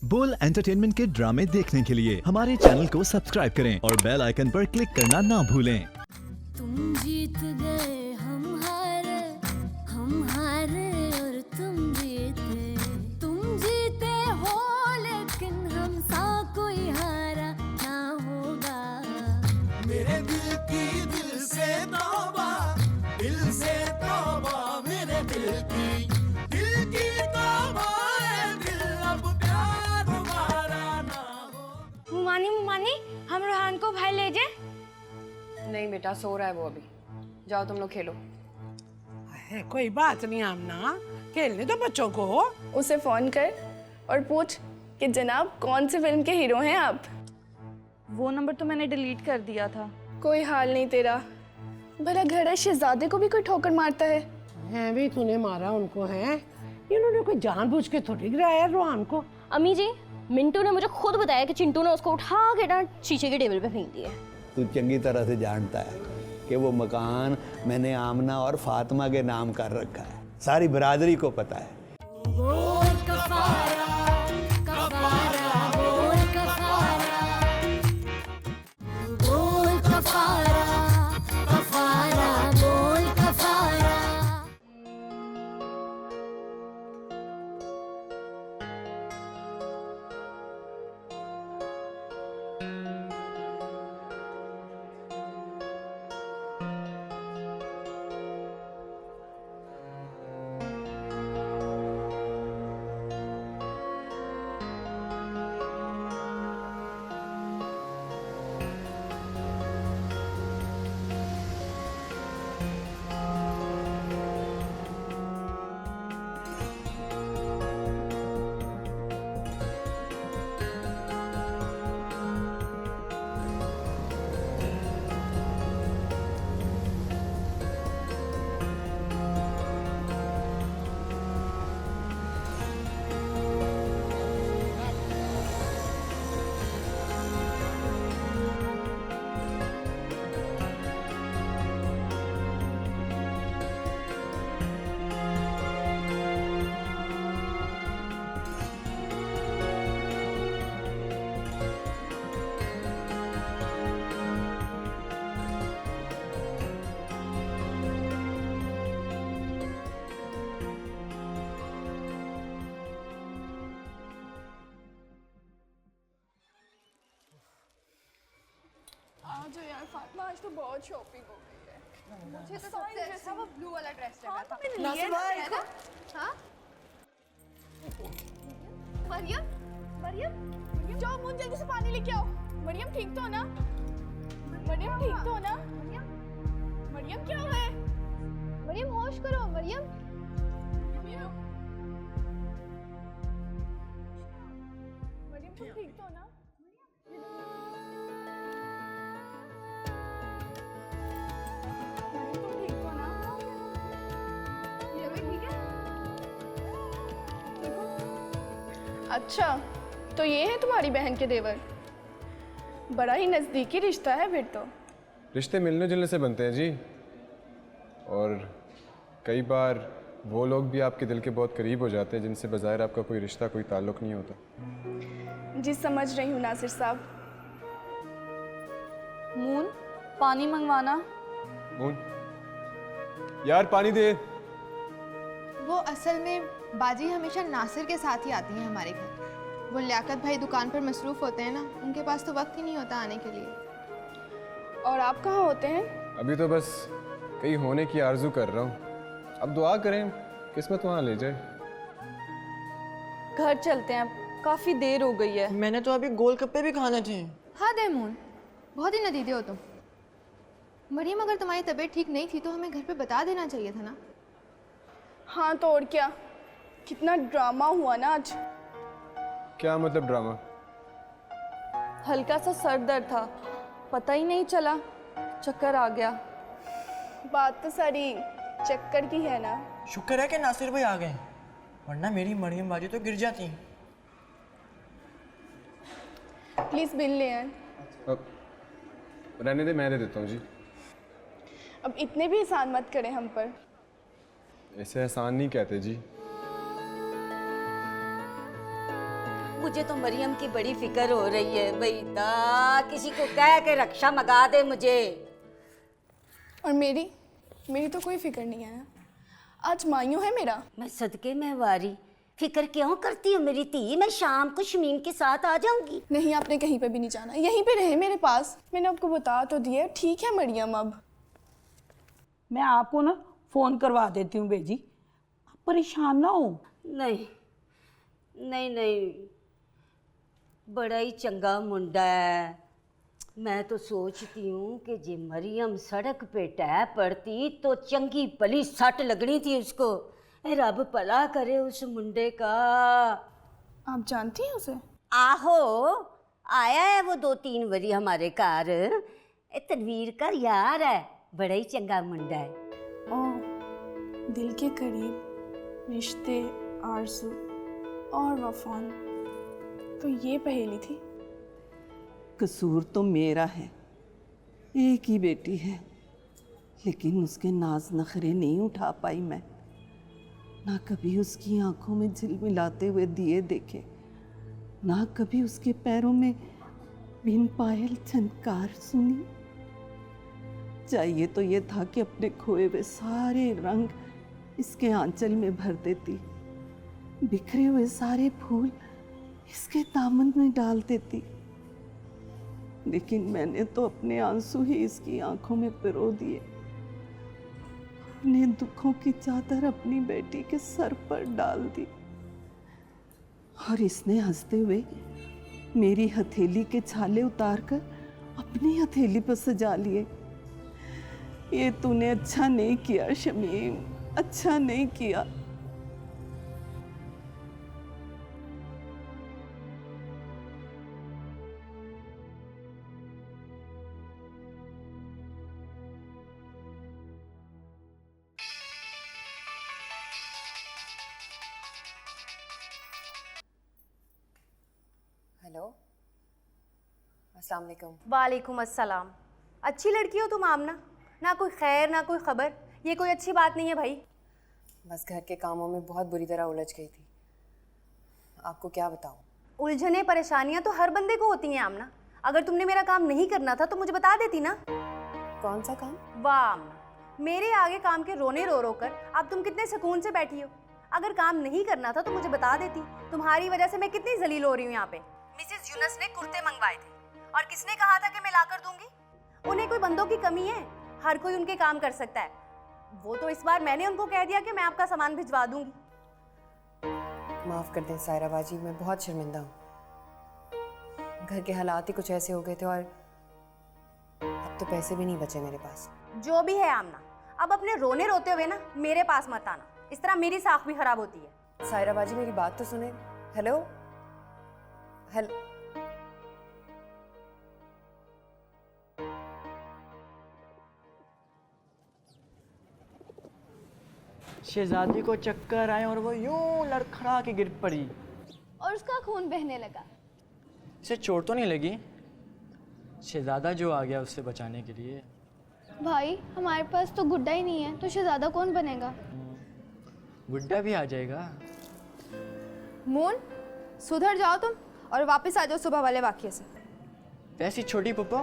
बोल एंटरटेनमेंट के ड्रामे देखने के लिए हमारे चैनल को सब्सक्राइब करें और बेल आइकन पर क्लिक करना ना भूलें। तुम जीत गए हम हारे और तुम जीते हो लेकिन हम सा कोई हारा ना होगा। मेरे दिल की दिल से तौबा मेरे दिल की तौबा है, दिल अब प्यार दोबारा ना हो। मुमानी हम रोहान को भाई ले जाए। नहीं बेटा, सो रहा है वो अभी। जाओ तुम लोग खेलो। है कोई बात नहीं आमना, खेलने दो बच्चों को। उसे फोन कर और पूछ कि जनाब कौन सी फिल्म के हीरो हैं आप। वो नंबर तो मैंने डिलीट कर दिया था। कोई हाल नहीं तेरा। भला घड़ा शहजादे को भी कोई ठोकर मारता है भी तूने मारा उनको है, इन्होंने कोई जानबूझ के थोड़ी गिराया रोहान को। अम्मी जी, मिंटू ने मुझे खुद बताया कि चिंटू ने उसको उठा के ना शीशे के टेबल पे फेंक दिया। तू चंगी तरह से जानता है कि वो मकान मैंने आमना और फातिमा के नाम कर रखा है, सारी बरादरी को पता है। बोल कफारा कफारा बोल कफारा बोल कफारा कफारा बोल कफारा। आज यार फातिमा, आज तो बहुत शॉपिंग हो गई है। मुझे तो सबसे अच्छा वो ब्लू वाला ड्रेस लगा था। नासिर भाई है ना? हाँ? मरियम मरियम जाओ, मुझे जल्दी से पानी लेके आओ। मरियम ठीक तो हो ना? मरियम ठीक तो हो ना? मरियम क्या हुआ है? मरियम होश करो। मरियम तुम ठीक तो हो ना? अच्छा, तो ये है तुम्हारी बहन के देवर। बड़ा ही नज़दीकी रिश्ता है फिर तो। रिश्ते मिलने जुलने से बनते हैं जी, और कई बार वो लोग भी आपके दिल के बहुत करीब हो जाते हैं जिनसे बज़ाहिर आपका कोई रिश्ता, कोई ताल्लुक़ नहीं होता। जी समझ रही हूँ नासिर साहब। मून, पानी मंगवाना। मून यार पानी दे। वो असल में बाजी हमेशा नासिर के साथ ही आती हैं हमारे घर। वो लियाकत भाई दुकान पर मसरूफ़ होते हैं ना, उनके पास तो वक्त ही नहीं होता आने के लिए। और आप कहाँ होते हैं? अभी तो बस कहीं होने की आरजू कर रहा हूँ। अब दुआ करें किस्मत वहाँ ले जाए। घर चलते हैं, काफी देर हो गई है। मैंने तो अभी गोलगप्पे भी खाने थे। हाँ देमून, बहुत ही नदीदे हो तुम। मरियम, अगर तुम्हारी तबीयत ठीक नहीं थी तो हमें घर पे बता देना चाहिए था ना। हाँ तो और क्या, कितना ड्रामा हुआ ना आज। क्या मतलब ड्रामा? हल्का सा सर दर्द था, पता ही नहीं चला, चक्कर आ गया। बात तो सारी चक्कर की है ना। शुक्र है कि नासिर भाई आ गए, वरना मेरी मरियम बाजी तो गिर जाती। प्लीज़ बिल ले आए। अब रहने दे, मैं दे देता हूँ जी। अब इतने भी एहसान मत करें हम पर। ऐसे एहसान नहीं कहते जी। मुझे तो मरियम की बड़ी फिक्र हो रही है। बेटा किसी को कह के रक्षा मंगा दे मुझे। और मेरी तो कोई फिक्र नहीं है ना, आज मायूं है मेरा। मैं सदके में वारी, फिक्र क्यों करती हो मेरी धी? मैं शाम को शमीम के साथ आ जाऊंगी। नहीं, आपने कहीं पे भी नहीं जाना, यहीं पे रहे मेरे पास। मैंने आपको बता तो दिया, ठीक है मरियम। अब मैं आपको ना फ़ोन करवा देती हूँ बेजी, आप परेशान ना हो। नहीं नहीं नहीं, बड़ा ही चंगा मुंडा है। मैं तो सोचती हूँ कि जे मरियम सड़क पे टह पड़ती तो चंगी भली सट लगनी थी उसको। रब भला करे उस मुंडे का। आप जानती हैं उसे? आहो, आया है वो 2-3 बारी हमारे घर। तनवीर का यार है, बड़ा ही चंगा मुंडा है। दिल के करीब रिश्ते, आरज़ू और वफान, तो ये पहेली थी। कसूर तो मेरा है, एक ही बेटी है, लेकिन उसके नाज नखरे नहीं उठा पाई मैं। ना कभी उसकी आंखों में झिलमिलाते हुए दिए देखे, ना कभी उसके पैरों में बिन पायल झनकार सुनी। चाहिए तो ये था कि अपने खोए हुए सारे रंग इसके आंचल में भर देती, बिखरे हुए सारे फूल इसके दामन में डाल देती, लेकिन मैंने तो अपने आंसू ही इसकी आंखों में पिरो दिए। अपने दुखों की चादर अपनी बेटी के सर पर डाल दी, और इसने हंसते हुए मेरी हथेली के छाले उतारकर अपनी हथेली पर सजा लिए। ये तूने अच्छा नहीं किया शमीम, अच्छा नहीं किया। हेलो, अस्सलाम वालेकुम। वालेकुम अस्सलाम। अच्छी लड़की हो तुम आमना, ना कोई खैर ना कोई खबर। ये कोई अच्छी बात नहीं है भाई। बस घर के कामों में बहुत बुरी तरह उलझ गई थी। आपको क्या बताऊं? उलझने परेशानियां तो हर बंदे को होती हैं आमना। अगर तुमने मेरा काम नहीं करना था तो मुझे बता देती ना। कौन सा काम? वाह आमना, मेरे आगे काम के रोने रो रो कर अब तुम कितने सुकून से बैठी हो। अगर काम नहीं करना था तो मुझे बता देती। तुम्हारी वजह से मैं कितनी जलील हो रही हूँ यहाँ पे। मिसेस यूनस ने कुर्ते मंगवाए थे और किसने कहा था कि मैं लाकर दूंगी? उन्हें कोई बंदों की कमी है? हर कोई उनके काम कर सकता है। वो तो इस बार मैंने उनको कह दिया कि मैं आपका सामान भिजवा दूंगी। माफ़ कर दें सायरा बाजी, मैं बहुत शर्मिंदा हूँ। घर के हालात ही कुछ ऐसे हो गए थे और अब तो पैसे भी नहीं बचे मेरे पास। जो भी है आमना, अब अपने रोने रोते हुए ना मेरे पास मत आना, इस तरह मेरी साख भी खराब होती है। सायरा बाजी मेरी बात तो सुने। हेलो हेलो, शहजादी को चक्कर आए और वो यूं लड़खड़ा के गिर पड़ी। और उसका खून बहने लगा। इसे चोट तो नहीं लगी? शहजादा जो आ गया उससे बचाने के लिए। भाई हमारे पास तो गुड्डा ही नहीं है, तो शहजादा कौन बनेगा? गुड्डा भी आ जाएगा। मून, सुधर जाओ तुम और वापस आ जाओ सुबह वाले वाक्य से। वैसी छोटी पप्पा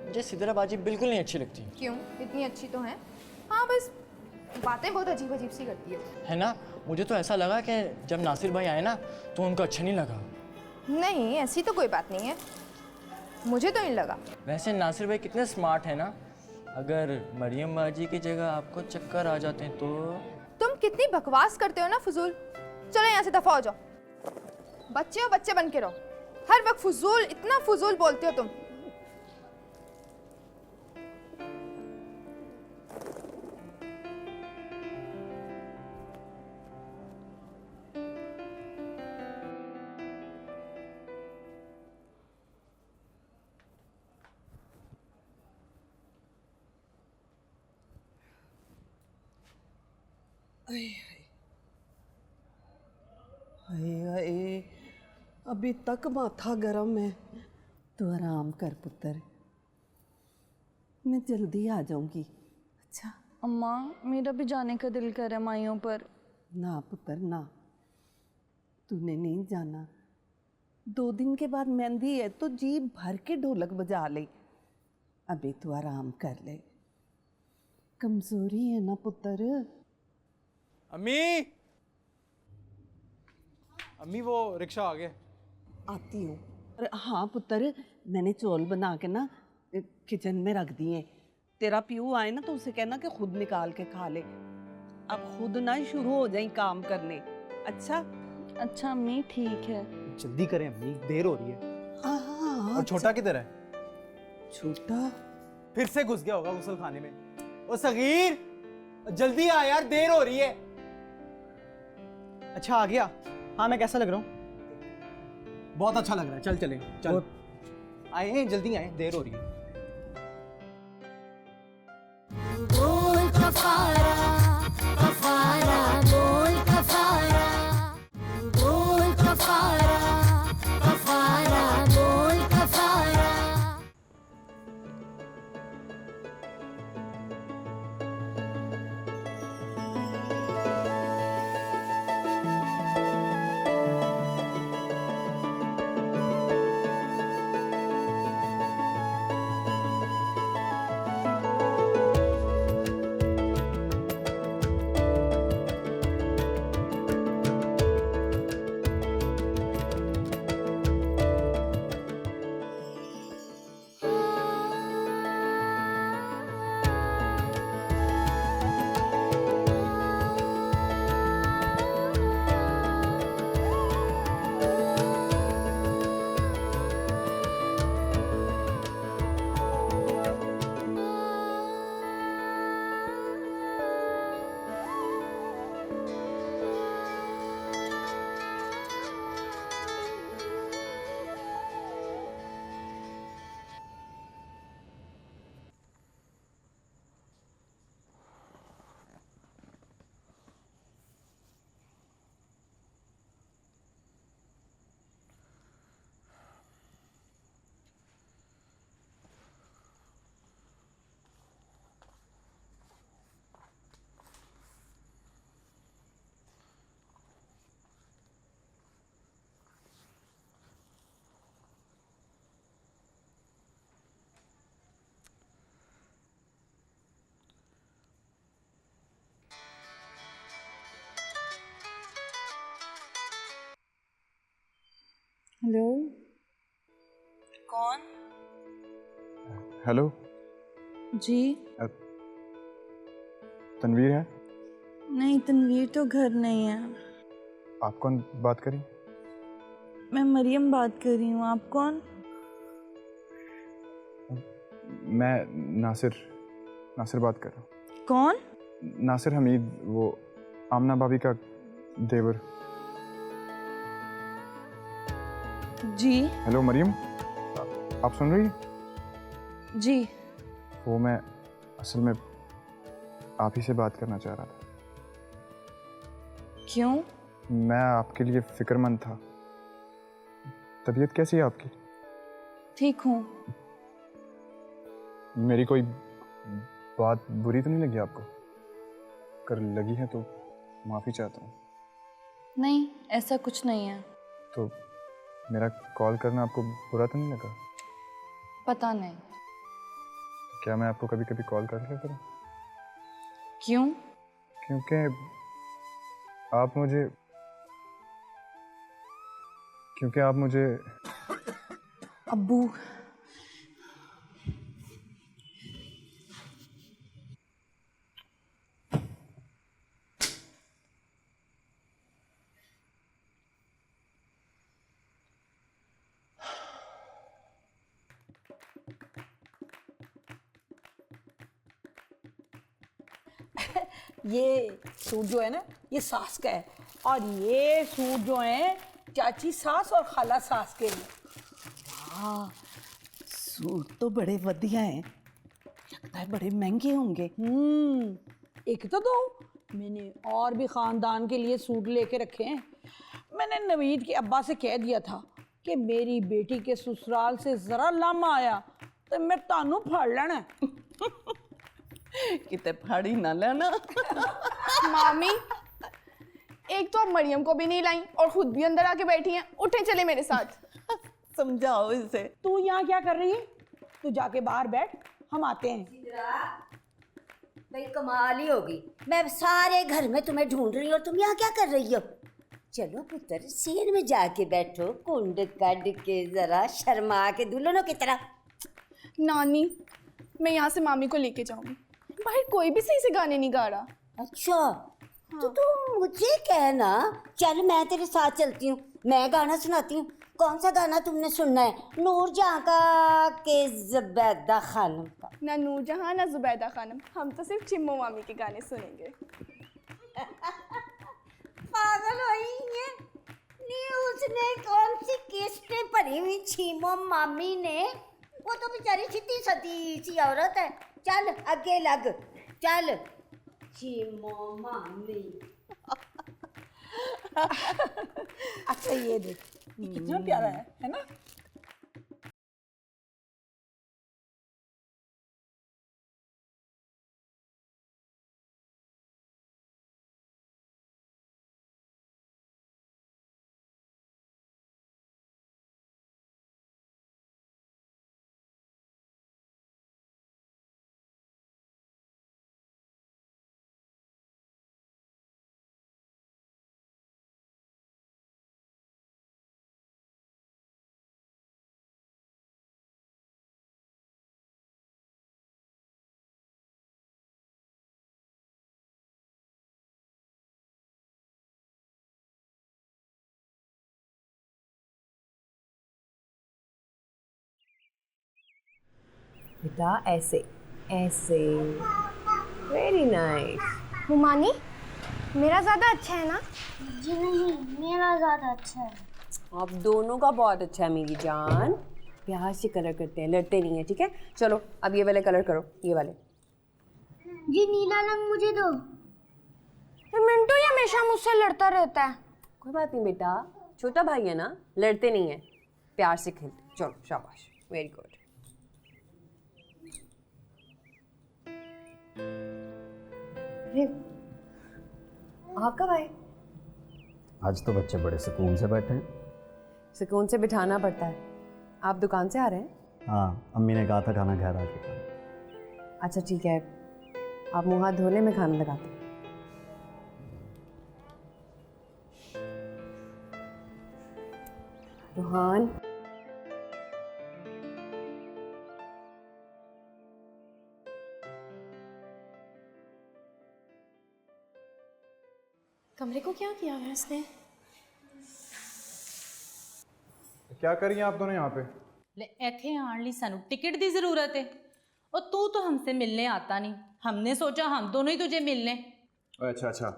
मुझे सिदराबाजी बिल्कुल नहीं अच्छी लगती। क्यों? इतनी अच्छी तो है। हाँ, बस बातें बहुत अजीब अजीब सी करती है ना? मुझे तो ऐसा लगा कि जब नासिर भाई आए ना तो उनको अच्छा नहीं लगा। नहीं, ऐसी तो कोई बात नहीं है, मुझे तो नहीं लगा। वैसे नासिर भाई कितने स्मार्ट है ना। अगर मरियम बाजी की जगह आपको चक्कर आ जाते हैं तो। तुम कितनी बकवास करते हो ना फजूल। चलो यहाँ से दफा हो जाओ। बच्चे हो, बच्चे बन के रहो। हर वक्त फजूल, इतना फजूल बोलते हो तुम। हाय हाय, अभी तक माथा गर्म है। तू आराम कर पुत्र, मैं जल्दी आ जाऊंगी। अच्छा अम्मा, मेरा भी जाने का दिल कर है माइयों पर। ना पुत्र ना, तूने नहीं जाना। 2 दिन के बाद मेहंदी है तो जी भर के ढोलक बजा ले। अबे तू आराम कर ले, कमजोरी है ना पुत्र। अम्मी, अम्मी वो रिक्शा आ गया। आती हूँ। हाँ पुत्र, मैंने चौल बना के ना किचन में रख दिए। तेरा पीऊ आए ना तो उसे कहना कि खुद निकाल के खा ले। अब खुद ना शुरू हो जाए काम करने। अच्छा अच्छा अम्मी ठीक है। जल्दी करें अम्मी, देर हो रही है। हाँ, और छोटा किधर है? छोटा फिर से घुस गया होगा गुसल खाने में। ओ सगीर, जल्दी आ यार, देर हो रही है। अच्छा आ गया। हाँ मैं कैसा लग रहा हूँ? बहुत अच्छा लग रहा है। चल चले, चल आए हैं, जल्दी आए, देर हो रही है। बोल कफारा कफारा बोल कफारा बोल कफारा कफारा बोल कफारा। हेलो, कौन? हेलो जी तनवीर है? नहीं, तनवीर तो घर नहीं है। आप कौन बात करी? मैं मरियम बात कर रही हूँ। आप कौन? मैं नासिर बात कर रहा हूँ। कौन? नासिर हमीद, वो आमना भाभी का देवर। जी हेलो मरियम, आप सुन रही हैं? जी। वो मैं असल में आप ही से बात करना चाह रहा था। क्यों? मैं आपके लिए फिक्रमंद था। तबीयत कैसी है आपकी? ठीक हूँ। मेरी कोई बात बुरी तो नहीं लगी आपको? अगर लगी है तो माफ़ी चाहता हूँ। नहीं, ऐसा कुछ नहीं है। तो मेरा कॉल करना आपको बुरा तो नहीं लगा? पता नहीं। क्या मैं आपको कभी कभी कॉल कर लिया करूँ? क्यों? क्योंकि आप मुझे अब्बू, ये सूट जो है ना, ये सास का है, और ये सूट जो है चाची सास और खाला सास के लिए। वाह, सूट तो बड़े वधिया हैं। लगता है बड़े महंगे होंगे। एक तो दो, मैंने और भी खानदान के लिए सूट लेके रखे हैं। मैंने नवीद के अब्बा से कह दिया था कि मेरी बेटी के ससुराल से जरा लामा आया तो मैं तानू फाड़ लेना है। किते फाड़ी ना लेना। मामी, एक तो आप मरियम को भी नहीं लाई और खुद भी अंदर आके बैठी हैं। उठे चले मेरे साथ। समझाओ इसे। तू यहाँ क्या कर रही है? तू जाके बाहर बैठ, हम आते हैं। भाई कमाल ही होगी, मैं सारे घर में तुम्हें ढूंढ रही हूँ और तुम यहाँ क्या कर रही हो? चलो पुत्र, सीन में जाके बैठो, कुंड कड के जरा शर्मा के दुल्हनों की तरह। नानी, मैं यहाँ से मामी को लेके जाऊंगी। बाहर कोई भी सही से गाने नहीं गा रहा। अच्छा, तो तुम मुझे कहना, चल मैं तेरे साथ चलती हूँ, मैं गाना सुनाती हूँ। कौन सा गाना तुमने सुनना है? नूरजहां का के जुबैदा खानम का? ना नूरजहां ना जुबैदा खानम, हम तो सिर्फ चिम्मो मामी के गाने सुनेंगे। पागल हुई है? नहीं, उसने कौन सी किस्तें भरी हुई छिमो मामी ने? वो तो बेचारी सीधी सदी सी औरत है। चल आगे लग, चल छिमो मामी। अच्छा ये देख, ये कितना प्यारा है ना? बेटा ऐसे ऐसे, वेरी नाइस। हुमानी, मेरा ज़्यादा अच्छा है ना? जी नहीं, मेरा ज़्यादा अच्छा है। आप दोनों का बहुत अच्छा है मेरी जान। प्यार से कलर करते हैं, लड़ते नहीं है, ठीक है? चलो अब ये वाले कलर करो, ये वाले। जी नीला रंग मुझे दो। मिंटू ये हमेशा मुझसे लड़ता रहता है। कोई बात नहीं बेटा, छोटा भाई है ना, लड़ते नहीं है, प्यार से खेलते। चलो शाबाश, वेरी गुड। आप कब आए? आज तो बच्चे बड़े सुकून से बैठे हैं। सुकून से बिठाना पड़ता है। आप दुकान से आ रहे हैं? हाँ, अम्मी ने कहा था खाना घर आके खाना। अच्छा ठीक है, आप मुँह हाथ धो लें, मैं खाना लगाती हूँ। रोहान, कमरे को क्या किया है इसने? क्या कर रही हैं आप दोनों यहाँ पे? ले इत्थे आने ली सानू टिकट दी जरूरत है और तू तो हमसे मिलने आता नहीं। हमने सोचा हम दोनों ही तुझे मिलने। अच्छा अच्छा,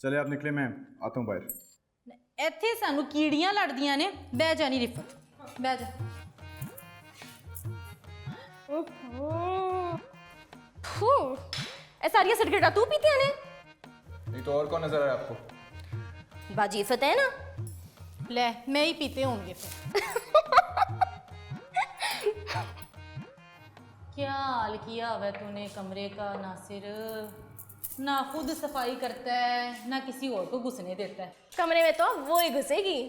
चले आप निकले, मैं आता हूँ बाहर। इत्थे सानू कीड़ियां लड़दियां ने। बह जा नी रिफत, बह जा। ए सारिया सिगरेटा तू पीती ने? नहीं तो और कौन नजर आया आपको? बाजी इफत है ना? ले मैं ही पीते होंगे फिर। क्या हाल किया हुआ तूने कमरे का नासिर? ना खुद सफाई करता है ना किसी और को घुसने देता है। कमरे में तो वो ही घुसेगी।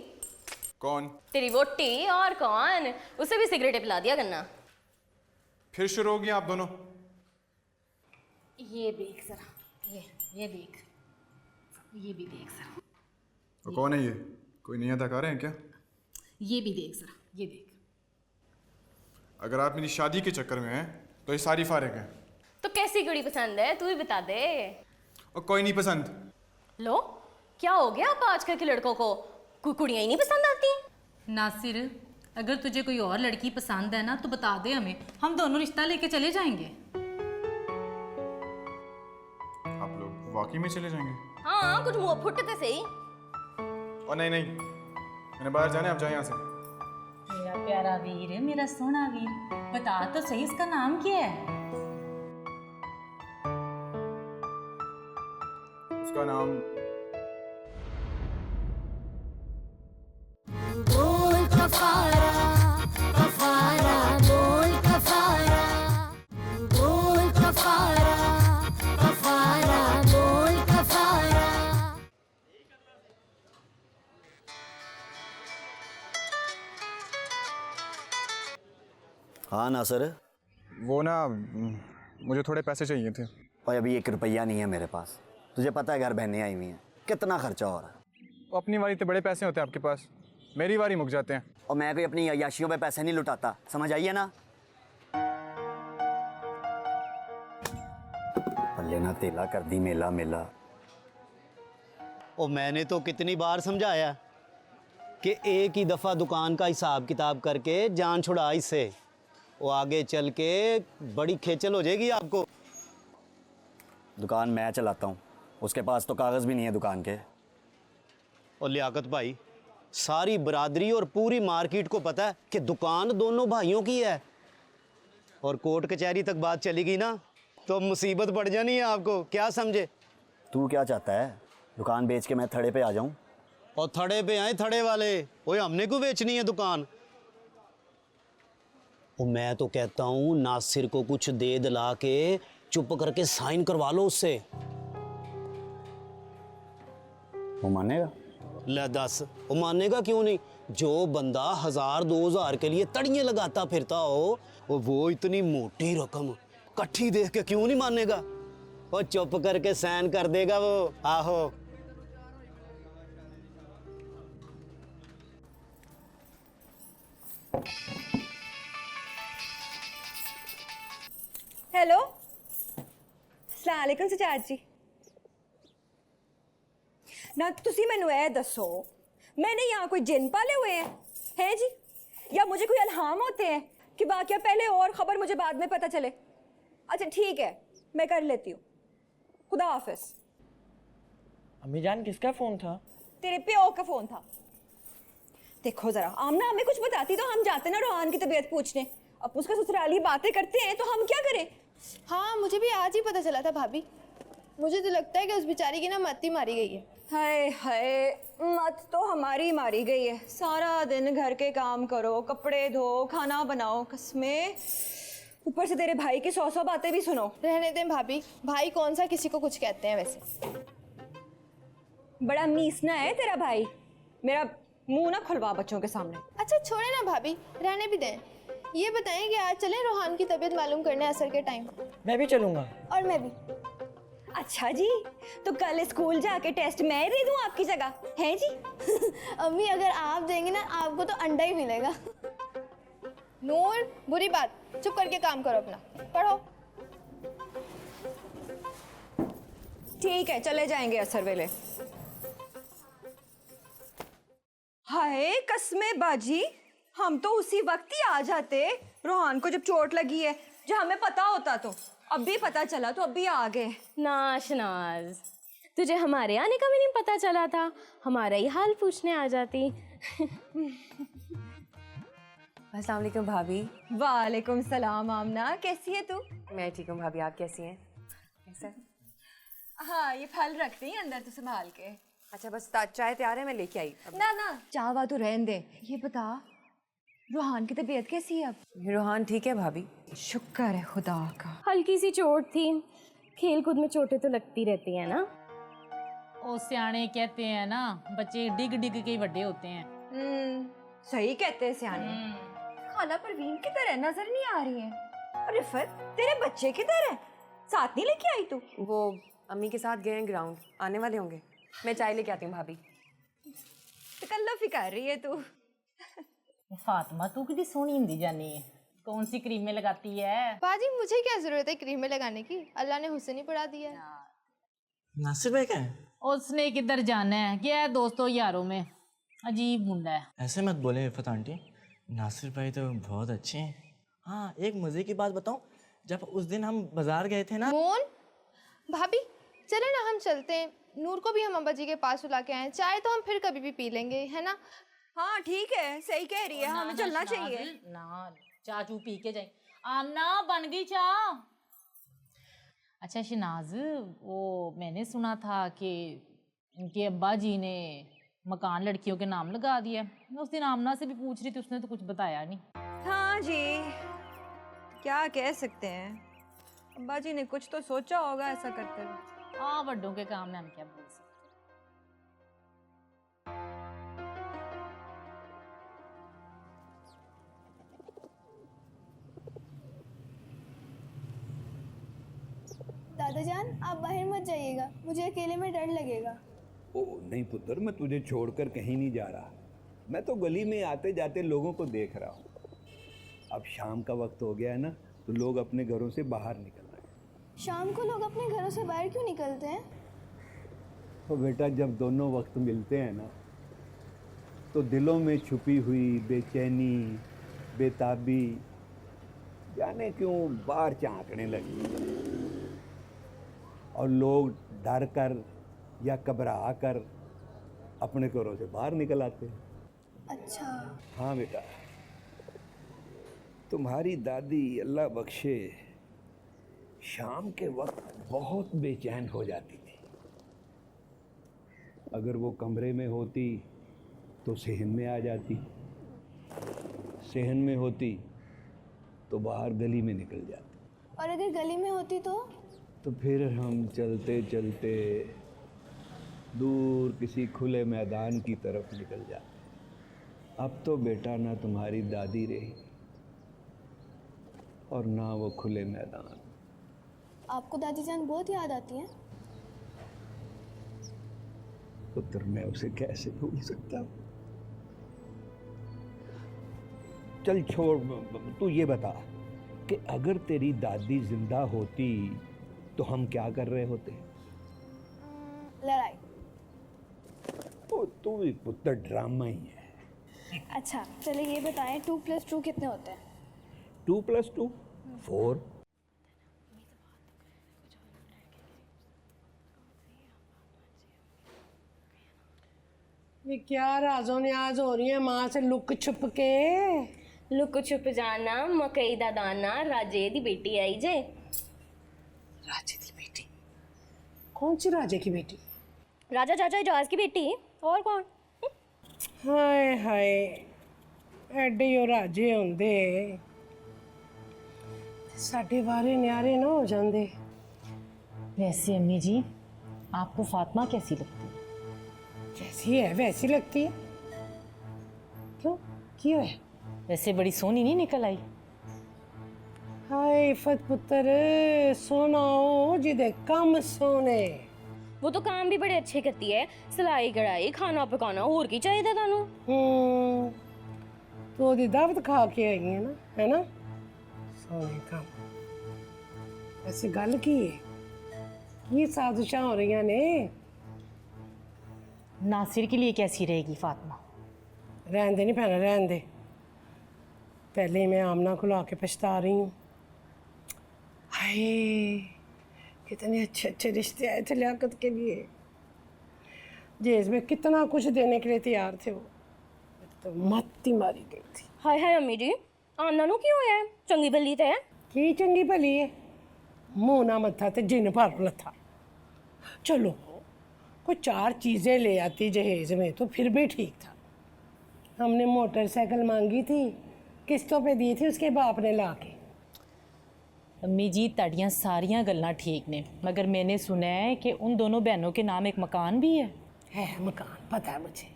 कौन? तेरी वोटी, और कौन? उसे भी सिगरेट पिला दिया करना। फिर शुरू हो गया आप दोनों? ये देख जरा, ये देख, ये भी देख जरा। तो कौन है ये? कोई नई अदाकार हैं क्या? ये भी देख जरा, ये देख। अगर आप मेरी शादी के चक्कर में हैं तो ये सारी फारिग हैं। तो कैसी कुड़ी पसंद है, तू ही बता दे। और कोई नहीं पसंद। लो क्या हो गया आप आजकल के लड़कों को? कोई कुड़ियां ही नहीं पसंद आती? नासिर, अगर तुझे कोई और लड़की पसंद है ना तो बता दे हमें, हम दोनों रिश्ता लेके चले जाएंगे। आप लोग वाकई में चले जाएंगे? हाँ, कुछ मुंह फुटते सही। और नहीं नहीं, मैंने बाहर जाना है, आप जाए यहाँ से। मेरा प्यारा वीर, मेरा सोना वीर, बता तो सही इसका नाम क्या है? उसका नाम बोल कफारा, कफारा बोल कफारा, बोल कफारा, कफारा बोल कफारा। हाँ नासिर। वो ना मुझे थोड़े पैसे चाहिए थे। और अभी 1 रुपया नहीं है मेरे पास। तुझे पता है घर बहनें आई हुई हैं, कितना खर्चा हो रहा है। अपनी बारी तो बड़े पैसे होते हैं आपके पास, मेरी बारी मुक जाते हैं। और मैं कोई अपनी अय्याशियों पे पैसे नहीं लुटाता, समझ आइए ना। पल्ले ना तेला कर दी मेला मेला। और मैंने तो कितनी बार समझाया कि एक ही दफ़ा दुकान का हिसाब किताब करके जान छुड़ा इससे, वो आगे चल के बड़ी खेचल हो जाएगी आपको। दुकान मैं चलाता हूँ, उसके पास तो कागज़ भी नहीं है दुकान के। और लियाकत भाई, सारी बरादरी और पूरी मार्केट को पता है कि दुकान दोनों भाइयों की है। और कोर्ट कचहरी तक बात चली गई ना तो मुसीबत बढ़ जानी है आपको, क्या समझे। तू क्या चाहता है, दुकान बेच के मैं थड़े पे आ जाऊँ? और थड़े पे आए थड़े वाले, ओए हमने क्यों बेचनी है दुकान। और मैं तो कहता हूँ नासिर को कुछ दे दिला के चुप करके साइन करवा लो उससे। वो मानेगा? ले दस, वो मानेगा क्यों नहीं। जो बंदा 1000-2000 के लिए तड़ियाँ लगाता फिरता हो, वो इतनी मोटी रकम इकट्ठी देख के क्यों नहीं मानेगा। और चुप करके साइन कर देगा वो। आहो। हेलो, अस्सलाम वालेकुम सचार जी। ना तुसी मैनू ए दसो, मैंने यहाँ कोई जिन पाले हुए हैं जी, या मुझे कोई इल्हाम होते हैं कि वाकया पहले और खबर मुझे बाद में पता चले। अच्छा ठीक है, मैं कर लेती हूँ। खुदा हाफिज। अम्मी जान किसका फ़ोन था? तेरे प्यो का फ़ोन था। देखो ज़रा, आमना हमें कुछ बताती तो हम जाते ना रोहान की तबीयत पूछने। अब उसका ससुराली बातें करते हैं तो हम क्या करें। हाँ, मुझे भी आज ही पता चला था भाभी। मुझे तो लगता है कि उस बेचारी की ना मत ही मारी गई है। हाय हाय, मत तो हमारी मारी गई है। सारा दिन घर के काम करो, कपड़े धो, खाना बनाओ, कसमें ऊपर से तेरे भाई की 100 बातें भी सुनो। रहने दें भाभी, भाई कौन सा किसी को कुछ कहते हैं वैसे। बड़ा मीसना है तेरा भाई। मेरा मुंह ना खुलवा बच्चों के सामने। अच्छा छोड़े ना भाभी, रहने भी दें। ये बताएं कि आज चलें रोहान की तबीयत मालूम करने असर के टाइम। मैं भी चलूँगा। और मैं भी। अच्छा जी, तो कल स्कूल जाके टेस्ट मैं दे दूं आपकी जगह, हैं जी? अम्मी अगर आप देंगे ना, आपको तो अंडा ही मिलेगा। नूर, बुरी बात, चुप करके काम करो अपना, पढ़ो। ठीक है, चले जाएंगे असर वेले। हाय कसमे बाजी, हम तो उसी वक्त ही आ जाते रोहान को जब चोट लगी है। जो हमें पता होता तो अब भी पता चला तो अब भी आ गए। ना शनाज, तुझे हमारे आने का भी नहीं पता चला था, हमारा ही हाल पूछने आ जाती। अस्सलाम वालेकुम भाभी। वालेकुम सलाम आमना, कैसी है तू? मैं ठीक हूँ भाभी, आप कैसी हैं? कैसा? हाँ, ये फल रखते हैं अंदर तो संभाल के। अच्छा बस चाय तैयार है, मैं लेके आई। ना ना, चाहवा तो रहने दे। ये बता, रोहान की तबीयत कैसी है अब? रोहान ठीक है भाभी। शुक्र है खुदा का। हल्की सी चोट थी, खेल कूद में चोटें तो लगती रहती है ना। ओ सियाने कहते हैं ना, बच्चे डिग डिग के ही बड़े होते हैं। सही कहते हैं सियाने। खाला परवीन की तरह नजर नहीं आ रही है। और रिफत, तेरे बच्चे की तरह साथ नहीं लेके आई तू? वो अम्मी के साथ गए हैं ग्राउंड, आने वाले होंगे। मैं चाय लेके आती हूँ भाभी। तकल्लुफ़ ही कर रही है तू। फातिमा, तू कितनी सोहनी हिंदी जानी है, कौन सी क्रीमें लगाती है? बाजी मुझे क्या जरूरत है क्रीमें लगाने की, अल्लाह ने हुस्न ही पढ़ा दिया है। नासिर भाई क्या है? उसने किधर जाना है, क्या है दोस्तों यारों में, अजीब मुंडा है। ऐसे मत बोले इफ़त आंटी, नासिर भाई तो बहुत अच्छे हैं। हाँ, एक मज़े की बात बताऊँ, जब उस दिन हम बाजार गए थे ना। मोन, भाभी चले ना हम चलते हैं, नूर को भी हम अब्बा जी के पास बुला के आए। चाय तो हम फिर कभी भी पी लेंगे, है ना? हाँ ठीक है, सही कह रही है, हमें चलना चाहिए ना। चाचू पी के जाए। आमना, बन गई चाय। अच्छा शनाज, वो मैंने सुना था कि उनके अब्बा जी ने मकान लड़कियों के नाम लगा दिया। मैं उस दिन आमना से भी पूछ रही थी, उसने तो कुछ बताया नहीं। हाँ जी, क्या कह सकते हैं, अब्बा जी ने कुछ तो सोचा होगा ऐसा करते हुए। हाँ, बड़ों के काम में हम क्या बोल सकते। दादा जान आप बाहर मत जाइएगा, मुझे अकेले में डर लगेगा। ओ नहीं पुत्र, मैं तुझे छोड़कर कहीं नहीं जा रहा। मैं तो गली में आते जाते लोगों को देख रहा हूँ। अब शाम का वक्त हो गया है ना, तो लोग अपने घरों से बाहर निकल रहे हैं। शाम को लोग अपने घरों से बाहर क्यों निकलते हैं? तो बेटा, जब दोनों वक्त मिलते हैं ना, तो दिलों में छुपी हुई बेचैनी, बेताबी जाने क्यों बाहर झांकने लगी, और लोग डर कर या घबरा कर अपने घरों से बाहर निकल आते हैं। अच्छा। हाँ बेटा, तुम्हारी दादी अल्लाह बख्शे शाम के वक्त बहुत बेचैन हो जाती थी। अगर वो कमरे में होती तो सहन में आ जाती, सहन में होती तो बाहर गली में निकल जाती, और अगर गली में होती तो फिर हम चलते चलते दूर किसी खुले मैदान की तरफ निकल जाते। अब तो बेटा ना तुम्हारी दादी रही और ना वो खुले मैदान। आपको दादी जान बहुत याद आती है? पुत्र, मैं उसे कैसे भूल सकता हूँ। चल छोड़, तू ये बता कि अगर तेरी दादी जिंदा होती तो हम क्या कर रहे होते? लड़ाई। ओ तू भी पुत्र ड्रामा ही है। अच्छा चलिए ये बताएं 2 + 2 कितने होते हैं? 2 + 2 4। ये क्या राजों न्याज हो रही है माँ से लुक छुप के? लुक छुप जाना, मकई दा दाना, राजे दी बेटी आई जे। राजे की बेटी? कौन सी राजे की बेटी? राजा चाचा एजाज की बेटी, और कौन? हाय हाय, एडे यो राजे होंदे साडे बारे न्यारे ना हो जांदे। वैसे अम्मी जी, आपको फातिमा कैसी लगती है? जैसी है वैसी लगती है। क्यों है? वैसे बड़ी सोनी नहीं निकल आई? हाय इफत पुत्र, सोना हो जिदे कम सोने। वो तो काम भी बड़े अच्छे करती है, सिलाई कढ़ाई, खाना पकाना, और की चाहिए थानू? तो ओदी दावत खा के आई है ना, है ना? सोने काम। ऐसी गल की है, की साजिशां हो रही ने? नासिर के लिए कैसी रहेगी फातिमा? रहन दे नहीं पैना, रहन दे। पहले ही मैं आमना को ला के पछता रही हूँ। हाय कितने अच्छे अच्छे रिश्ते आए थे लियाकत के लिए, जेज में कितना कुछ देने के लिए तैयार थे। वो तो मत ही मारी गई थी। हाय हाय अम्मी जी, आमना नु क्यों है? चंगी भली ते है। की चंगी भली है? मुंह ना मत्था ते जिन भर लथा। चलो कोई 4 चीज़ें ले आती जहेज में तो फिर भी ठीक था। हमने मोटरसाइकिल मांगी थी, किस्तों पे दी थी उसके बाप ने ला के। अम्मी जी तड़ियाँ सारियाँ गल्लां ठीक ने, मगर मैंने सुना है कि उन दोनों बहनों के नाम एक मकान भी है। मकान पता है मुझे,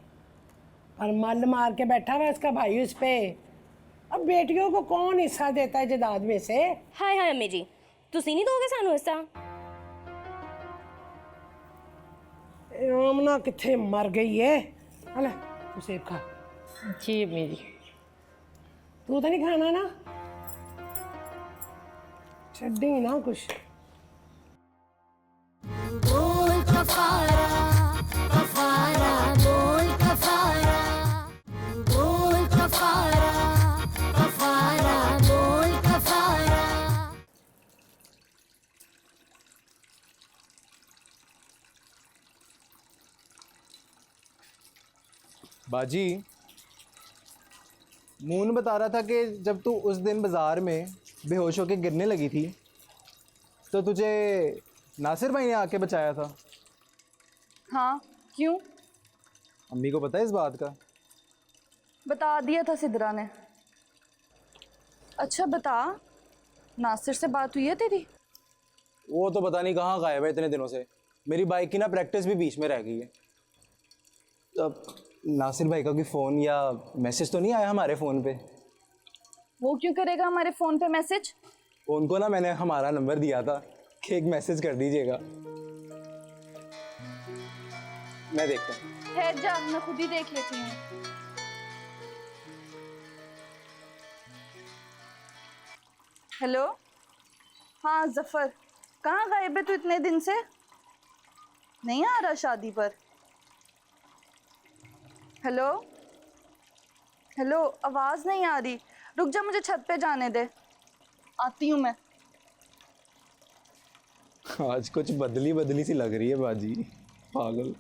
पर मल मार के बैठा हुआ उसका भाई उस पे। अब बेटियों को कौन हिस्सा देता है जदाद में से? हाय हाय अम्मी जी, तुसी नहीं दोगे सानू हिस्सा? आमना किथे मर गई है। अला तू सेब खा। जी अम्मी जी। तू तो नहीं खाना ना? छड्डी ना कुछ। बोल कफारा कफारा, बोल कफारा, बोल कफारा कफारा, बोल कफारा। बाजी, मून बता रहा था कि जब तू उस दिन बाज़ार में बेहोश होकर गिरने लगी थी तो तुझे नासिर भाई ने आके बचाया था। हाँ क्यों? अम्मी को पता है इस बात का? बता दिया था सिद्रा ने। अच्छा बता, नासिर से बात हुई है तेरी? वो तो पता नहीं कहाँ गायब है इतने दिनों से। मेरी बाइक की ना प्रैक्टिस भी बीच में रह गई है। अब नासिर भाई का कोई फ़ोन या मैसेज तो नहीं आया हमारे फ़ोन पे? वो क्यों करेगा हमारे फ़ोन पे मैसेज? उनको ना मैंने हमारा नंबर दिया था कि एक मैसेज कर दीजिएगा। मैं देखता हूँ। ठहर जा, मैं खुद ही देख लेती हूँ। हेलो, हाँ जफर, कहाँ गायब है तू इतने दिन से? नहीं आ रहा शादी पर? हेलो हेलो, आवाज़ नहीं आ रही। रुक जा, मुझे छत पे जाने दे, आती हूँ मैं। आज कुछ बदली बदली सी लग रही है बाजी, पागल।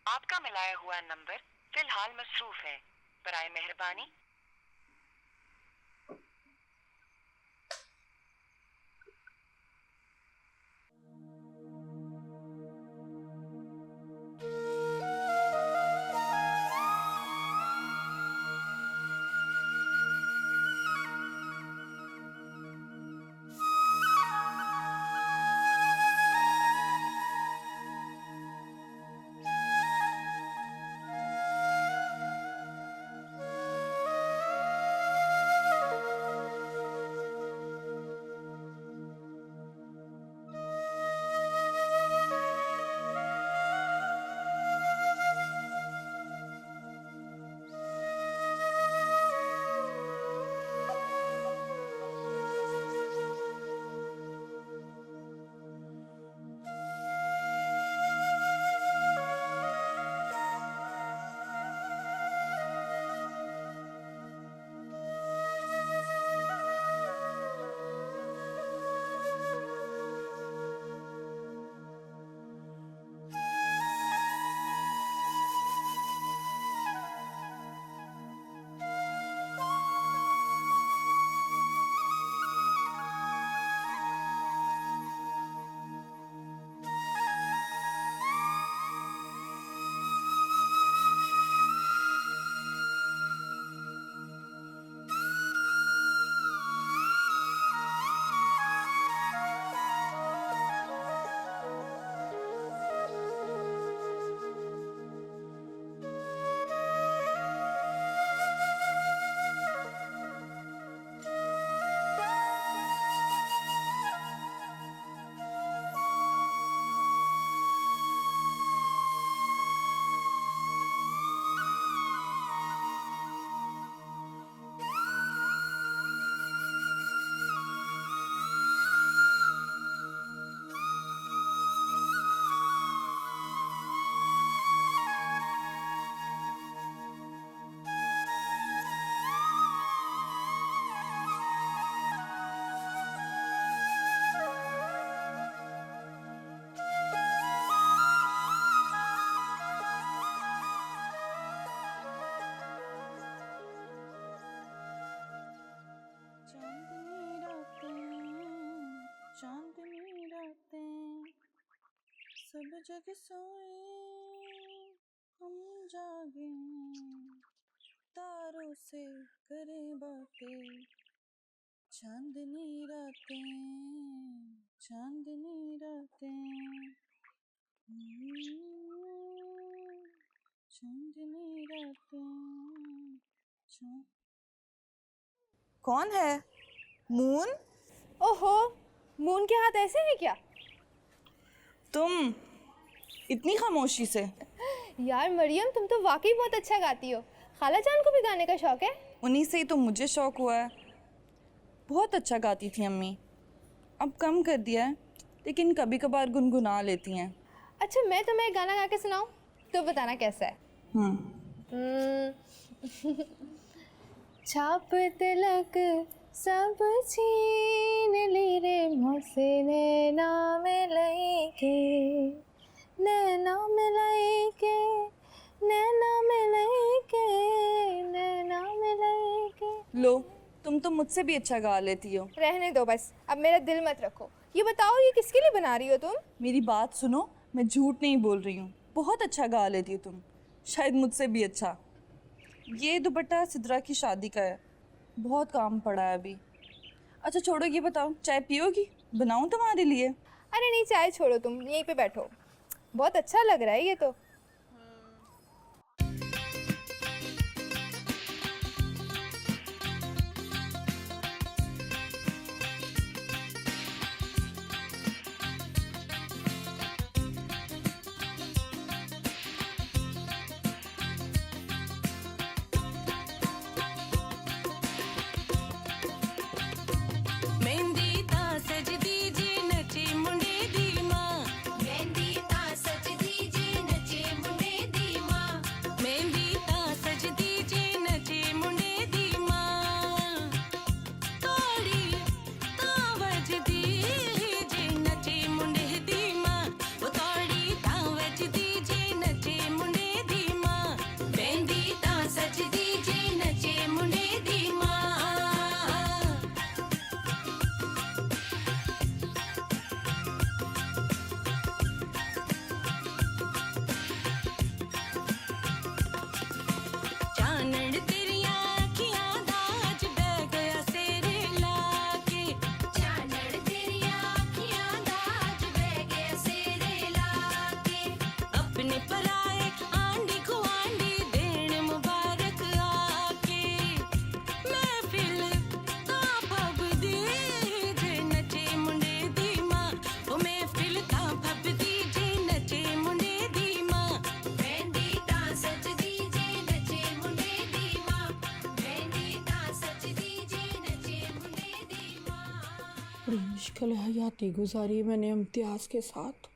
आपका मिलाया हुआ नंबर फिलहाल मसरूफ है, बराए मेहरबानी। चांदनी रातें सब जग सोए, हम जागे, तारों से करें बातें। चांदनी रातें, चांदनी रातें, चांदनी रातें। कौन है? मून? ओहो, मून के हाथ ऐसे हैं क्या? तुम इतनी खामोशी से? यार मरियम, तुम तो वाकई बहुत अच्छा गाती हो। खाला जान को भी गाने का शौक है? उन्हीं से ही तो मुझे शौक हुआ है। बहुत अच्छा गाती थी अम्मी, अब कम कर दिया है, लेकिन कभी कभार गुनगुना लेती हैं। अच्छा, मैं तुम्हें एक गाना गा के सुनाऊं तो बताना कैसा है? छाप तिलक सब छीन ली रे मोसे, नैना मिलाई के, नैना मिलाई के, नैना मिलाई के, नैना मिलाई के। लो, तुम तो मुझसे भी अच्छा गा लेती हो। रहने दो बस, अब मेरा दिल मत रखो। ये बताओ, ये किसके लिए बना रही हो तुम? मेरी बात सुनो, मैं झूठ नहीं बोल रही हूँ, बहुत अच्छा गा लेती हो तुम, शायद मुझसे भी अच्छा। ये दुपट्टा सिद्रा की शादी का है, बहुत काम पड़ा है अभी, अच्छा छोड़ो, ये बताओ चाय पियोगी? बनाऊं तुम्हारे लिए? अरे नहीं, चाय छोड़ो, तुम यहीं पे बैठो। बहुत अच्छा लग रहा है ये तो। बड़ी मुश्किल हयाती गुजारी मैंने इम्तियाज़ के साथ।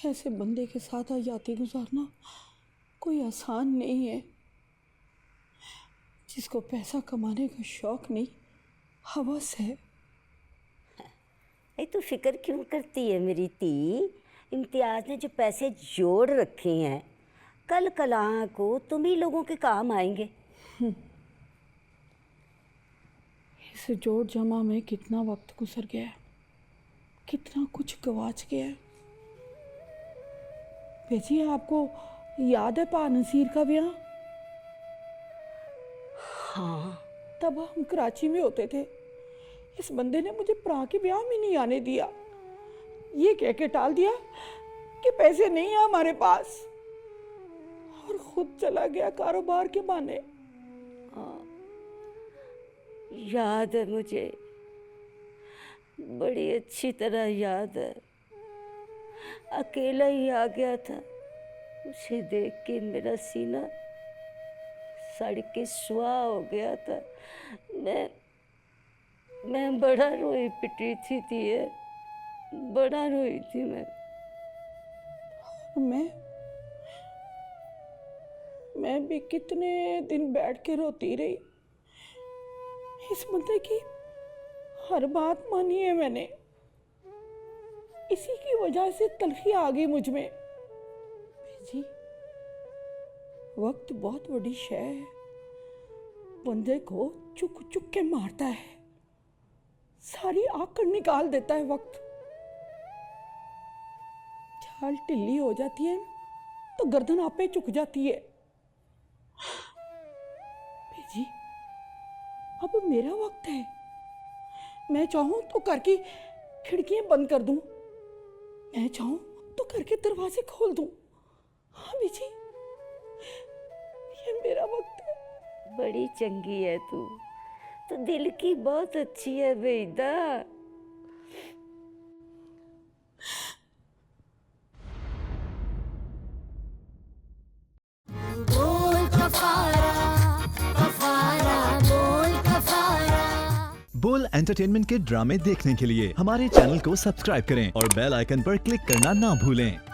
ऐसे बंदे के साथ हयाती गुजारना कोई आसान नहीं है, जिसको पैसा कमाने का शौक नहीं, हवस है। तू फिक्र क्यों करती है मेरी धी? इम्तियाज़ ने जो पैसे जोड़ रखे हैं, कल कलां को तुम ही लोगों के काम आएंगे। इस जोड़ जमा में कितना वक्त गुजर गया, कितना कुछ गवाच गया। बेजी, आपको याद है पा नसीर का ब्याह? हाँ। तब हम कराची में होते थे। इस बंदे ने मुझे प्रा के ब्याह में नहीं आने दिया, ये कह के टाल दिया कि पैसे नहीं है हमारे पास, और खुद चला गया कारोबार के बहाने। याद है मुझे, बड़ी अच्छी तरह याद है। अकेला ही आ गया था, उसे देख के मेरा सीना सड़ के सुहा हो गया था। मैं बड़ा रोई पिटी थी बड़ा रोई थी मैं भी कितने दिन बैठ के रोती रही। इस बंदे की हर बात मानी है मैंने, इसी की वजह से तलखी आ गई मुझ में। जी, वक्त बहुत बड़ी शय है, बंदे को चुक चुक के मारता है, सारी आकड़ निकाल देता है वक्त। चाल ढिल्ली हो जाती है तो गर्दन आपे झुक जाती है। जी, अब मेरा वक्त है, मैं चाहूं तो घर की खिड़कियां बंद कर दूं, मैं चाहूं तो घर के दरवाजे खोल दूं। हाँ बीजी, ये मेरा वक्त है। बड़ी चंगी है तू, तो दिल की बहुत अच्छी है बेईदा। बोल कफारा, कफारा, बोल कफारा। बोल एंटरटेनमेंट के ड्रामे देखने के लिए हमारे चैनल को सब्सक्राइब करें और बेल आइकन पर क्लिक करना ना भूलें।